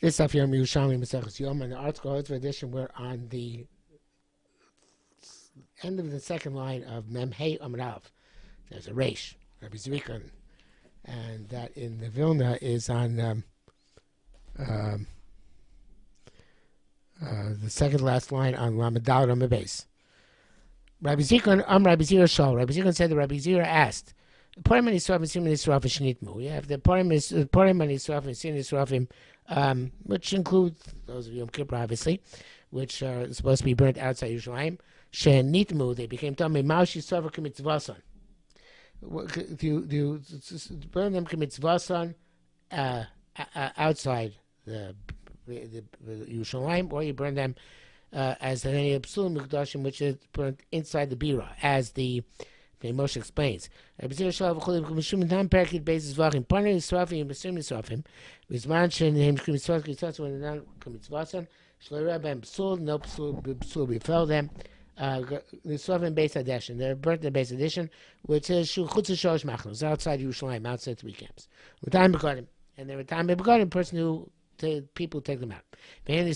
This stuff here, Yerushalmi Yoma, and the article edition, we're on the end of the second line of Mem Hey Amrav. There's a Reish, Rabbi Zrikon, and that in the Vilna is on the second last line on Lamadal Ramabes. Rabbi Zrikon, Rabbi Zira Shal. Rabbi Zrikon said that Rabbi Zira asked, Purim and Yisraf and Siman Yisraf Shnitmu. We have the Purim and Yisraf and Siman Yisrafim, which include those of Yom Kippur, obviously, which are supposed to be burnt outside Yerushalayim. Shenitmu, they became Tamei Maushi Sover K'mitzvason. You burn them K'mitzvason outside the Yerushalayim, or you burn them as any Psulim Mikdashim, which is burnt inside the Bira, as the Moshe explains. Rabbi Zira Shalav Cholim Kumishum Tam Perkid Basis Vachim Parnei Yisrafim Besum Yisrafim Bizman Shenim K'mitzvot K'mitzvot when they're not K'mitzvoson Shloi Rabbeim Psul No Psul befell them Yisrafim Beis Hadeshin, they're burnt in the Beis Hadeshin, which is Chutz Shalosh Machnos, outside Yerushalayim, outside 3 camps. With time Begodim, and there were time Begodim, person who people take them out. And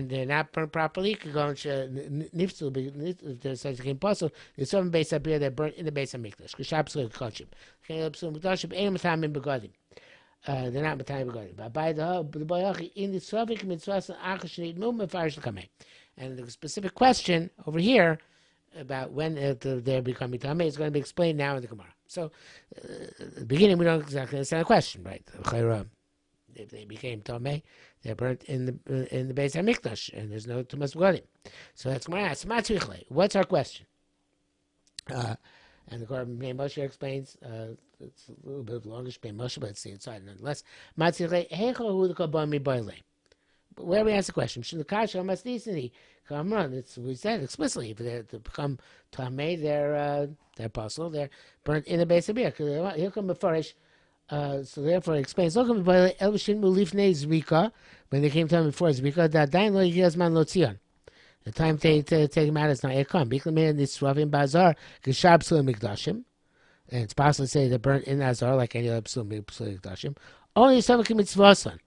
they're not burnt properly. If there's such a impossible, there's some base up here that burnt in the base of Mikdash. They're not Matayim Begodim. But by the in the Slavik mitzvah and the specific question over here about when they're becoming Tameh is going to be explained now in the Gemara. So, at the beginning, we don't exactly understand the question, right? If they became Tomei, they're burnt in the Beis HaMikdash, and there's no Tumas Begodim. So that's Gemara asks, what's our question? And the Korban Bnei Moshe explains, it's a little bit of longish Bnei Moshe, but it's the inside nonetheless. Where we ask the question, come on, we said explicitly, if they're to become Tomei, they're apostle, they're burnt in the Beis HaBir. Here come Mefarish. So therefore it explains, when they came to him before Zvika, the time to take him out is not yet come. And it's possible to say they're burnt in Azar like any other Psulim Mikdashim. Only some mitzvason.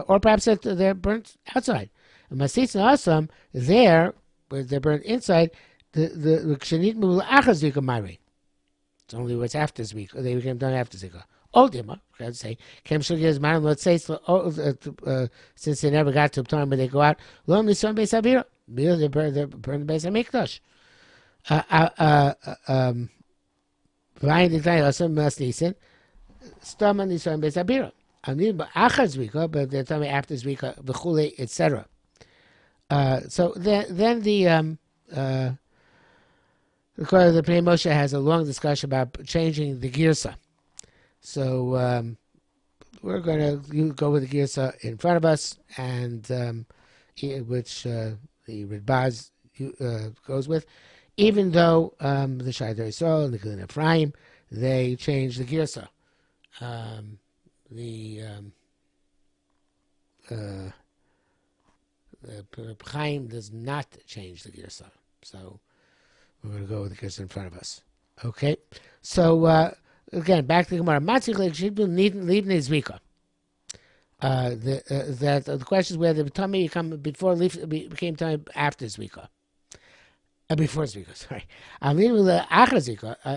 Or perhaps they're burnt outside. And Masitz and Asam, they're burnt inside, the Kshanit Mul Achaz Zvika Mari. It's only what's after Zvika. They became done after Zvika. Oldima, I would say, let's say, since they never got to the time where they go out, Lo Nisran Beis HaBira. They burn the Beis HaMikdash. Vayin Diktay Osam Mas Nisan, Stama Nisran Beis HaBira. Anim Achar Zvika, but they're telling me after Zvika, V'chule, etc. So then the Pnei Moshe has a long discussion about changing the girsa. So we're going to go with the girsa in front of us, and which the Ridbaz goes with, even though the Shaydar Yisrael and the Gilin Ephraim, they changed the girsa. The Chaim does not change the girsa. So we're going to go with the girsa in front of us. Okay? So, again, back to the Gemara. The question is whether the tummy before became tummy after Zvika. Before Zvika, sorry.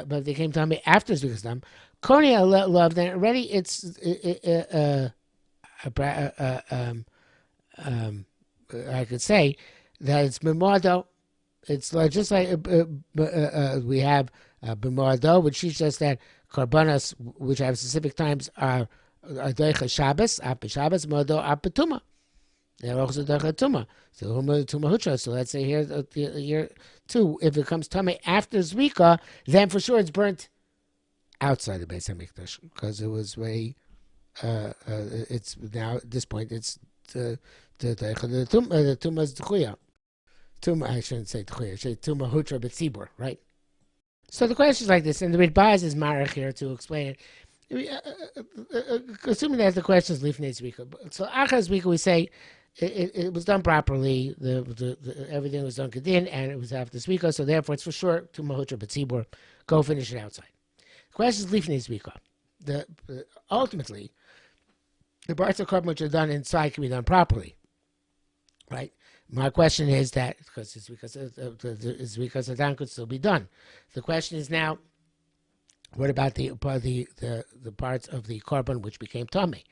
But they came tummy after Zvika's time. Konya love, then already it's I could say that it's Memordo. It's just like we have B'Mordo, which teaches us that Karbanas, which have specific times, are Doicha Shabbos, Ap Shabbos, Mordo, Ap Tuma. They're also Doicha Tuma. So Tuma Hutra. So let's say here too, if it comes Tame after Zvika, then for sure it's burnt outside the Beis HaMikdash, because it was way. It's now at this point it's the Tuma's Tchuya. Tuma, I shouldn't say Tchuya. I should say Tuma Hutra B'Tzibur, right? So the question is like this, and the Ridbaz is Marach here to explain it. Assuming that the question is Lifnei Zvika. So Achar Zvika, we say it was done properly, everything was done Kedin, and it was after Zvika, so therefore it's for sure Tuma Hutra B'Tzibur. Go finish it outside. The question is Lifnei Zvika. Ultimately, the parts of korban which are done inside can be done properly, right? My question is that because the down could still be done. The question is now, what about the parts of the korban which became tummy?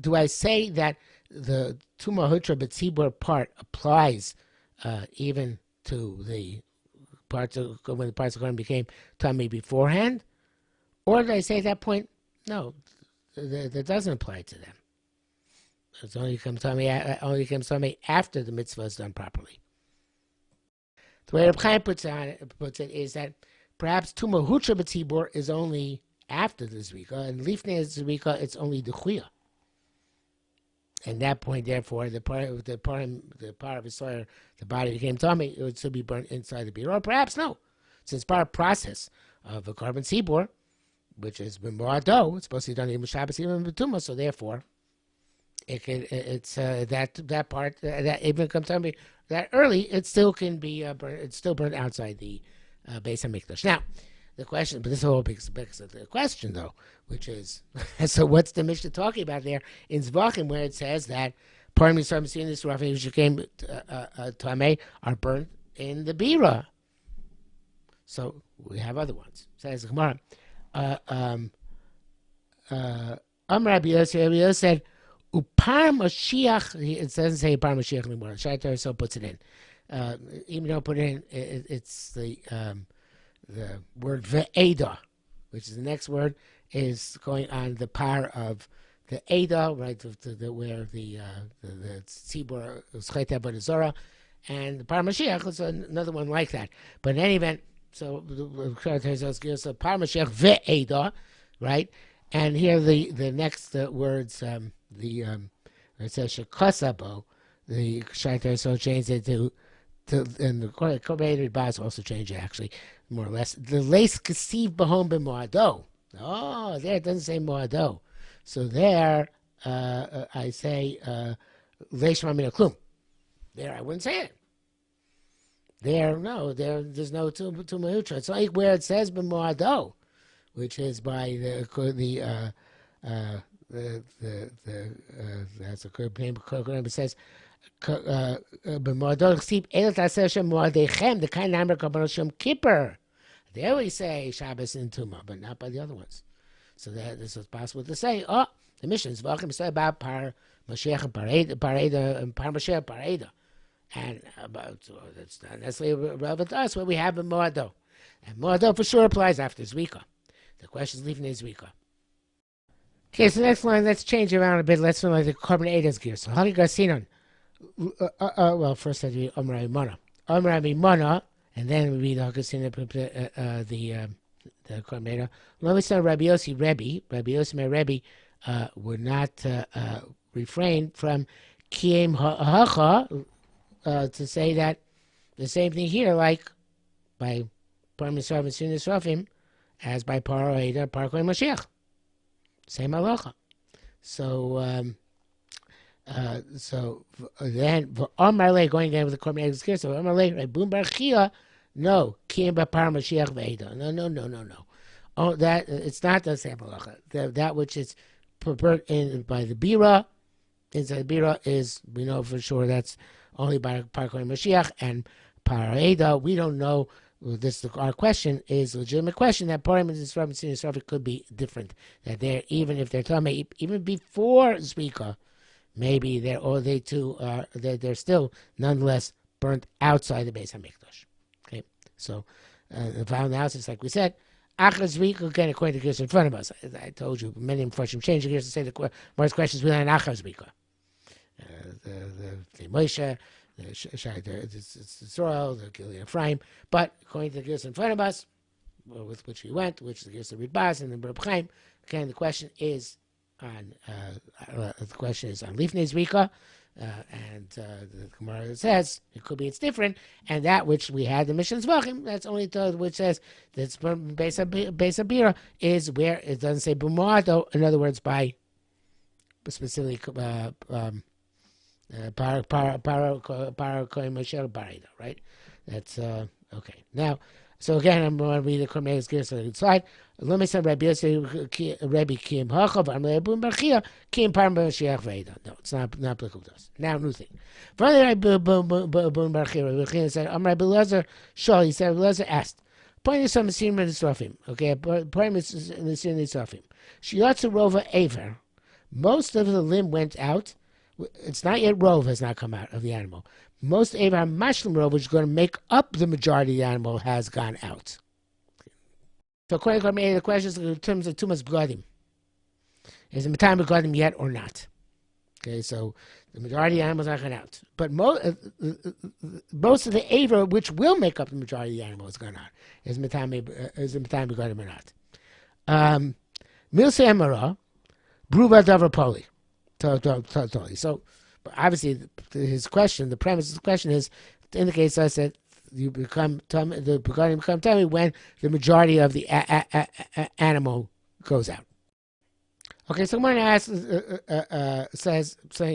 Do I say that the Tuma Hutra B'tzibur part applies even to the parts of when the parts of korban became tummy beforehand, or do I say at that point, no, that doesn't apply to them? It only comes tummy after the mitzvah is done properly. The way Reb Chaim puts it is that perhaps Tuma Hutra B'tzibur is only after the Zrika, and Lifnei Zrika it's only the Chuya. At that point, therefore, the part of his soil, the body became tummy, it would still be burnt inside the beer. Or perhaps no, since part of the process of a carbon tzibur, which is b'moado, it's supposed to be done in Shabbos, even b'tumah. So therefore, that part that even comes tummy that early, it still can be burnt. It's still burnt outside the Beis Hamikdash. Now, the question, but this whole big of the question though, which is, so what's the Mishnah talking about there in Zvachim, where it says that part of Yisrael Messiah this Rafi which became Tameh are burnt in the Bira. So we have other ones. Says Gemara. Rabbi Yossi said, Upar Mashiach. It doesn't say Upar Mashiach anymore. Shaitar so puts it in. Even though put it in, it's the word ve'eda, which is the next word, is going on the par of the Eda, right, where the tzibur Scheta B'Nezora, and the par Mashiach is another one like that. But in any event, so the par Mashiach ve'eda, right? And here the next words, it says shekasabo, the Shaitar so changed it to and the Korban Bas also changed it actually, more or less. The lace kasiv bahom b'moado. Oh, there it doesn't say moado. So there, I say leish mamina klum. There, I wouldn't say it. There, no, there's no tumahutra. It's only where it says b'moado, which is by the that's a good name. It says. B'moado chsiv elat aseh Hashem moadechem the kind number kabbalah Shem Kippur. There we say Shabbos and Tuma, but not by the other ones. So that this is possible to say. Oh, the missions Vachim say about par Mashiach and pareda and par Mashiach pareda, and about that's not necessarily relevant to us. What we have in Moado, and Moado for sure applies after Zvika. The question is leaving Zvika. Okay, so next line. Let's change around a bit. Let's know like the carbon Eda's gear. So Hali Garcinon. Well, first I do Omra Imana, and then we read the Korban. Let me start Rabbi Yossi Rebbe. Rabbi Yossi my Rebbe would not refrain from Kiem Ha'acha to say that the same thing here, like by Par Misrav and Sunas Rafim, as by Par Oeda, Par Kohen Mashiach. Same halacha. So then Amarle going again with the Korban Eggs. So Amarle Boom Barchia, no Kim Bapar Mashiach Veida. No. Oh, that it's not the same halacha. That which is prepared in by the Bira, inside the Bira is, we know for sure that's only by Par Kohen Mashiach, and Pareda we don't know. This our question is a legitimate question that Purim and Yisrael could be different. That they're, even if they're talking even before Zrika, maybe they're still nonetheless burnt outside the Beis Hamikdash. Okay, so the final analysis, like we said, Achar Zrika, again according to the gears in front of us. I told you many Mepharshim change the gears to say the most questions within Achar Zrika. The Moshe. The Israel, the Gilead Ephraim, but according to the gears in front of us, with which we went, which is the gears of Ridbaz and the Reb Chaim, again the question is on Lifnei Zrika, and the Gemara says it could be it's different, and that which we had the Mishnah Zvachim, that's only which says that's Beis Abira is where it doesn't say B'moado, in other words by specifically. Right? That's okay. Now, So again, I'm going to read the Kormeis Gears on the side. Let me say Rabbi Kim Hachov, I'm Rabbi Barchia, Kim Parm Mashiach Veda. No, it's not applicable to us. Now, new thing. Finally, Rabbi Barchia said, I'm Rabbi Lezer Shal. He said, Lezer asked, point is some Mesirim Nisrafim. Okay, point is Mesirim Nisrafim. Shiatsu Rova Aver. Most of the limb went out. It's not yet Rove has not come out of the animal. Most Aver Mashlim Rove, which is going to make up the majority of the animal, has gone out. So according to the question is in terms of Tumas Begadim. Is the time Begadim yet or not? Okay, so the majority of the animals are gone out. But most of the Aver, which will make up the majority of the animal, has gone out. Is the time Begadim or not? Milse Emara, Bruba Davar Poli. Totally. So, obviously, his question, the premise of the question is, indicates to us that you become tummy when the majority of the animal goes out. Okay, so someone asks, saying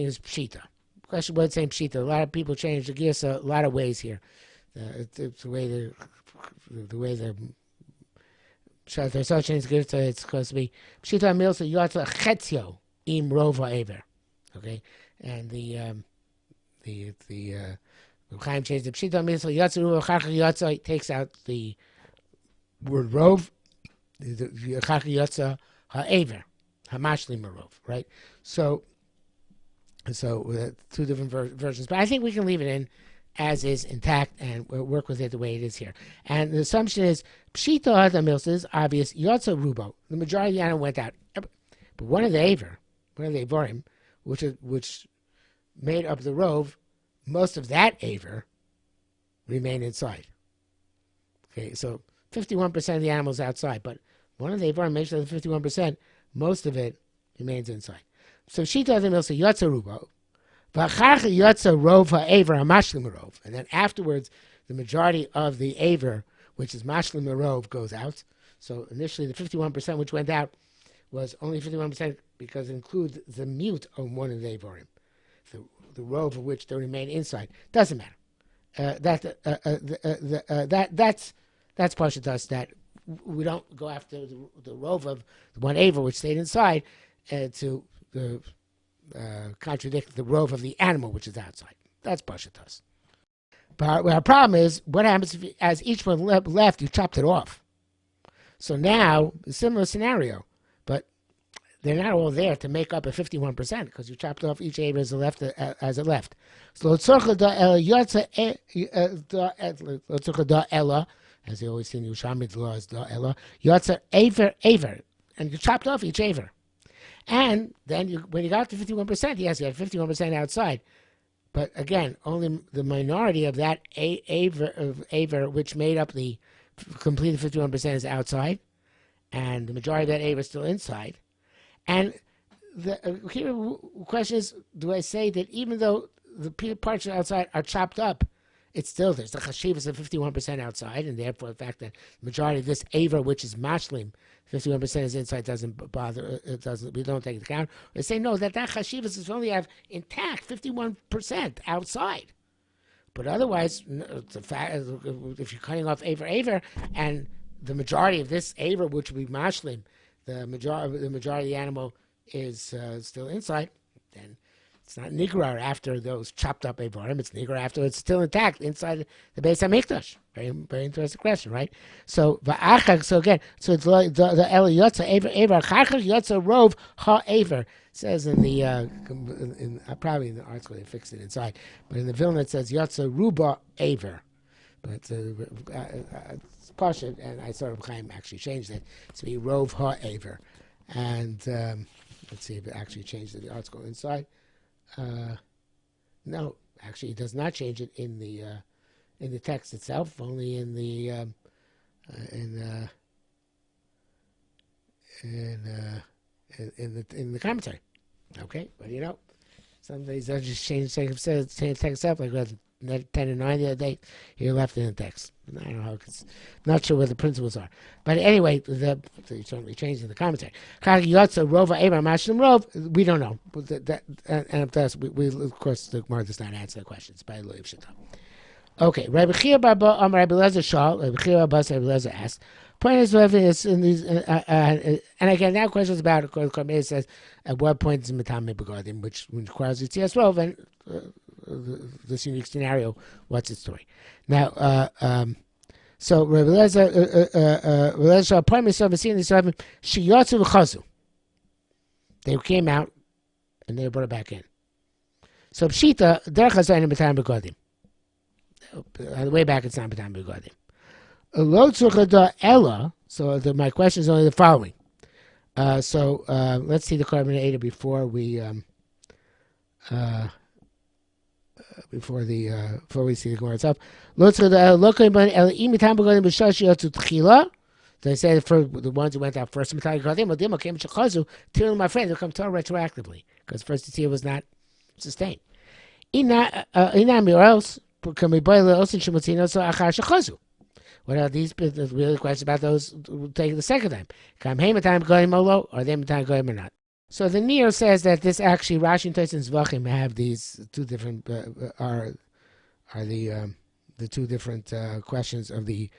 is pshita. Question was saying pshita. A lot of people change the gears a lot of ways here. It's the way the there's such things good, so it's supposed to be pshita milsa yotza chetzio im rova aver. Okay, and the Chaim changed the pshita milsa yotza ruva chachar yotza takes out the word rov, the chachar yotza ha'aver hamashlim rov, right? So two different versions, but I think we can leave it in as is intact and work with it the way it is here. And the assumption is pshita hadamilsa is obvious. Yotza rubo, the majority of the animal went out, but one of the Avarim, which made up the rove, most of that Aver remained inside. Okay, so 51% of the animals outside, but one of the Avarim makes up the 51%, most of it remains inside. So Shita hadamilsa yotza rubo. And then afterwards, the majority of the Aver, which is Mashlim Merov, goes out. So initially, the 51% which went out was only 51% because it includes the mute of one of the Avarim, the Rove of which they remain inside. Doesn't matter. That's partial to us that we don't go after the Rove of the one Aver which stayed inside to contradict the rove of the animal which is outside. That's Pashatas. But our problem is, what happens if, as each one left, you chopped it off? So now, a similar scenario, but they're not all there to make up a 51% because you chopped off each Aver as it left. So as they always say in Yerushalmi, the law is da ella, yotza Aver, and you chopped off each Aver. And then when you got to 51%, yes, you had 51% outside. But again, only the minority of that Aver which made up the completed 51% is outside. And the majority of that Aver is still inside. And the question is, do I say that even though the parts outside are chopped up, it's still there's the chashivas of 51% outside, and therefore the fact that the majority of this Aver, which is mashlim, 51% is inside, doesn't bother. It doesn't. We don't take it account. They say no, that chashivas is only have intact 51% outside, but otherwise, the fact if you're cutting off Aver, and the majority of this Aver, which would be mashlim, the majority of the animal is still inside, then it's not nigrar after those chopped up Avarim. It's nigrar after it's still intact inside the Beis Hamikdash. Very, very interesting question, right? So again, so it's the Ela Yotza Aver Chachar Yotza Rov Ha Aver says in the probably in the article they fixed it inside, but in the Vilna it says Yotza Ruba Aver, but it's Pasha, and I sort of Chaim actually changed it to be Rov Ha Aver, and let's see if it actually changed the article inside. No, actually, it does not change it in the text itself. Only in the in the commentary. Okay, but some days I just change the text up like 10 and 9 the other day. You're left in the text. I don't know how it's not sure what the principles are, but anyway, they certainly changed in the commentary. We don't know. And to us, we of course the Gemara does not answer the questions by the Shita. Okay, Rabbi Chia Barba, Rabbi Lezer Shal, Rabbi Chia Barba, Rabbi Lezer asked. Point is in these, and again, now questions about it says at what point is Matame Begadim, which requires ETS relevant. This unique scenario, what's its story? Now, so Rabbi Lezer Shal, point is over seeing this Shiyatsu v'chazu. They came out and they brought it back in. So Pshita, Derech Hazayin Matame Begadim. On the way back, it's not Matame Begadim. So my question is only the following. So let's see the carbon data before we before we see the Gemara itself. They say for the ones who went out first, my friend, they'll come tell retroactively because first the tear was not sustained. Or else, can we buy the Osin Shemotino so Achar Shechazu? What are these really questions about those taking the second time? Kam Hey Matam Goyim Olo or they Matam Goyim or not? So the Neo says that this actually Rashi and Tosfos Zvachim have these two different are the two different questions of the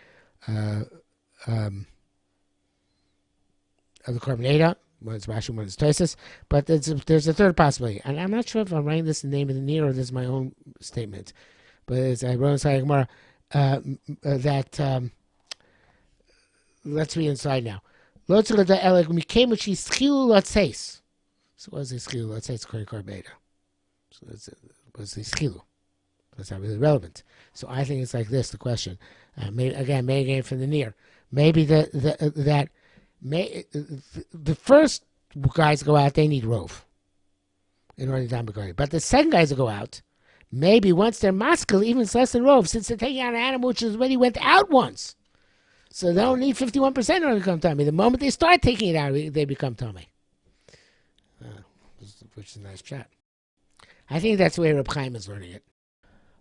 Korban. One's Rashi, one's Tosfos, but there's a third possibility, and I'm not sure if I'm writing this in the name of the Neo or this is my own statement. But as I wrote inside Gemara, that let's read inside now. So what is the schilu? Let's say it's Korban Beta. So what's the schilu? That's not really relevant. So I think it's like this. The question, maybe from the near, maybe the first guys go out, they need rove in order to be. But the second guys that go out, maybe once they're maskil, even it's less than rove, since they're taking out an animal which already went out once. So they don't need 51% in order to become tummy. The moment they start taking it out, they become tummy. Which is a nice chat. I think that's the way Reb Chaim is learning it.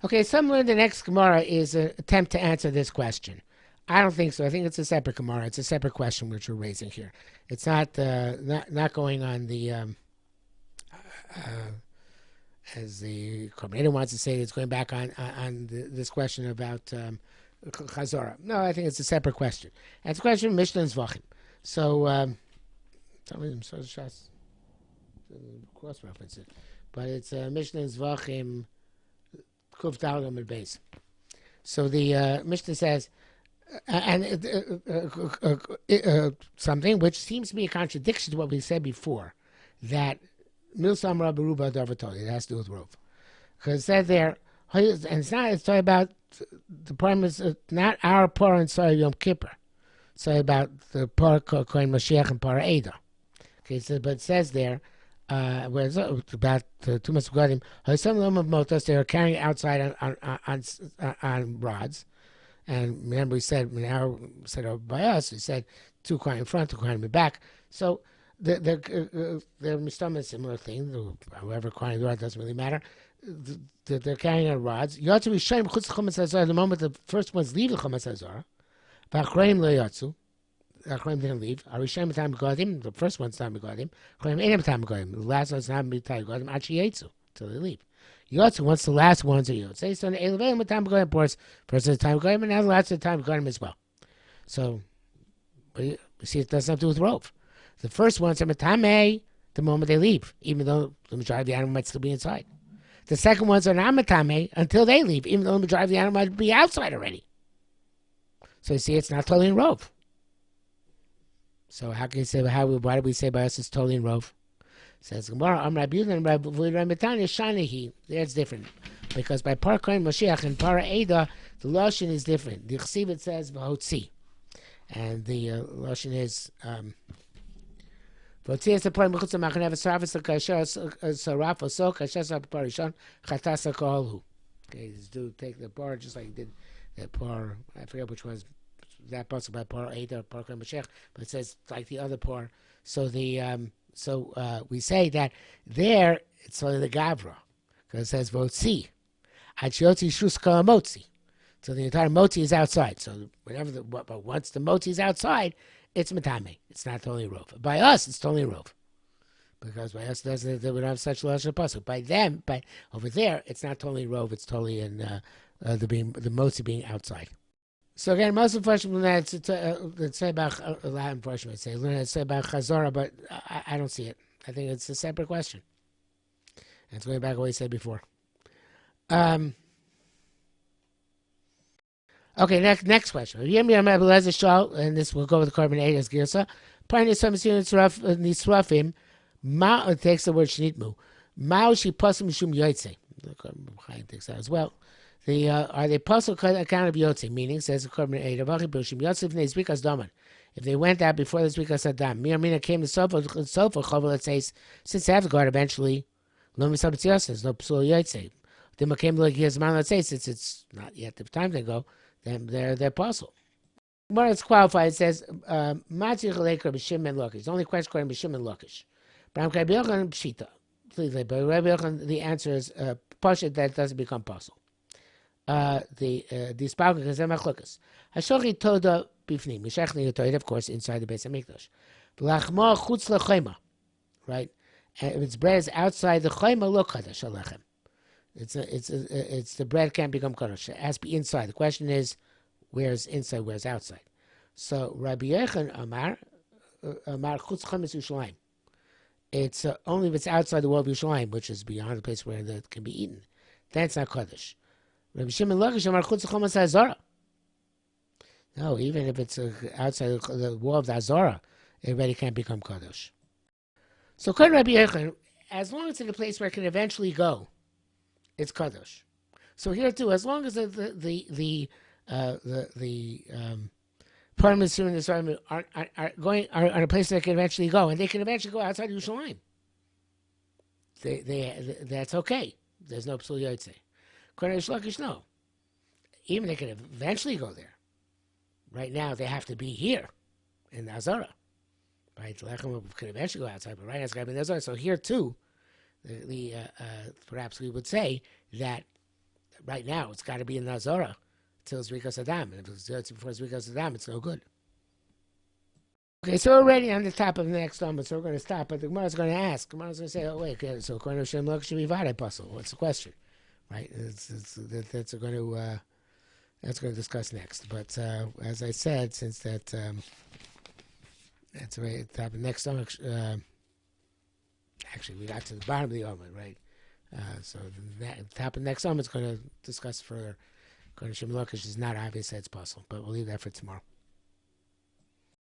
Okay, somewhere in the next Gemara is an attempt to answer this question. I don't think so. I think it's a separate Gemara. It's a separate question which we're raising here. It's not going on the as the Korban wants to say. It's going back on this question about Chazorah. No, I think it's a separate question. And it's a question of Mishnah and Zvachim. So some of them shots cross reference it, but it's Mishnah and Zvachim Kuf Daled Amud Beis. So the Mishnah says. Something which seems to be a contradiction to what we said before, that Milsam Rabbaruba Davatoli, it has to do with Rov. Because it said there, and it's talking about the problem is not our par and Sorry Yom Kippur. It's about the par Kohen Mashiach and par Eda. Okay, so, but it says there, where it's about Tumas Gadim, some of Motos, they are carrying outside on rods. And remember, we said by us, we said 2 coin in front, 2 coin in the back. So they're mistam a similar thing. However, coin the rod doesn't really matter. They're carrying on rods. You have to be shayim chutz chumas hazar. The moment the first ones leave the chumas hazar, v'achreim lo yatsu. Achreim didn't leave. Arishayim b'tam begadim. The first one's time begadim. Achreim ain't b'tam begadim. The last one's not b'tam begadim. Achi yatsu till they leave. Yotze, once the last ones are Yotze, so the Elevaim with time going, of course, first the time going, and now the last of the time going as well. So, we see it does not do with Rove. The first ones are Matame the moment they leave, even though the majority of the animal might still be inside. The second ones are not Matame until they leave, even though the majority of the animal might be outside already. So you see, it's not totally in Rove. So how can you say, why do we say by us it's totally in Rove? Says Gemara, that's different. Because by Par Kohen Mashiach and Par Eda, the Lashon is different. The Chsiv, it says V'hotzi. And the Lashon is V'hotzi is the point Mechutz HaMachane V'sarafis L'Kasher Saraf Oso Kasher Saraf Par Rishon Chatas HaKoholhu. Okay, do take the Par just like he did the Par, I forget which was that possible by Par Eda or Par Kohen Mashiach, but it says like the other Par. So the we say that there it's only the Gavra, because it says Votzi. Achiyotzi Shuska Motzi. So the entire Moti is outside. So but once the Moti is outside, it's Matame. It's not totally Rov. By us, it's totally Rov. Because by us, they would have such a Lashon Pasuk. By them, over there, it's not totally Rov, it's totally in the mostly being outside. So again, most of the question let's say about a lot of portion I'd say about Chazorah, but I don't see it. I think it's a separate question. And it's going back to what we said before. Okay, next question. And this will go with the carbon 8 as Girsa. Pioneer some Nisrafim. Ma takes the word Shnitmu. Mao she puzzle mishum yoitze. Chaim takes that as well. Are they puzzle account of yotze? Meaning, says the carbon 8 of Achibushim Yotzef Nezrikas Daman. If they went out before the Zrikas Adam, Mir came to Sofa Chovel, let's say, since they have to guard eventually, Lo Misabitzios, no Psul Yoitze. Then came like his man, let's say, since it's not yet the time they go, then they're puzzle. When it's qualified, it says, Matzich Lekar B'Shim and Lakish. The only question according to B'Shim and Lakish. But Rabbi Yochanan Pshita. But Rabbi Yochanan, the answer is Pasha that doesn't become puzzle. The Spalkin because they're machlokas. Hashochi Toda Bifnim. Mishachni Toda, of course, inside the base of Mikdash. V'lachma Chutz Lechema. Right? And if its bread is outside the Chema, lo Kadosh Alechem. It's the bread can't become kadosh. It has to be inside. The question is, where's inside, where's outside? So Rabbi Yechon Amar Chutz Chametz Yerushalayim. It's only if it's outside the wall of Yerushalayim, which is beyond the place where it can be eaten. That's not kadosh. Rabbi Shimon Lakish Amar Chutz Chametz Azara. No, even if it's outside the wall of the Azara, it already can't become kadosh. So according to Rabbi Yechon, as long as it's in a place where it can eventually go, it's kadosh. So here too, as long as the parliaments in this argument are going are a place that can eventually go, and they can eventually go outside Yerushalayim, that's okay. There's no psul yotze. According to Shlokish, no. Even they can eventually go there. Right now, they have to be here in Azara. Right, Lechem could eventually go outside, but right now it's got to be in Azara. So here too. Perhaps we would say that right now it's got to be in Nazara until Zrikas Adam. And if it's before Zrikas Adam, it's no good. Okay, so we're already on the top of the next number, so we're going to stop. But the Gemara is going to ask. The Gemara is going to say, "Oh wait, okay, so according to Shem Lok should be Vade puzzle. What's the question?" Right? That's going to discuss next. But as I said, since that's right at the top of the next stomach. Actually, we got to the bottom of the Omen, right? So the top of the next Omen is going to discuss further. According to Shemalokish, it's not obvious that it's possible, but we'll leave that for tomorrow.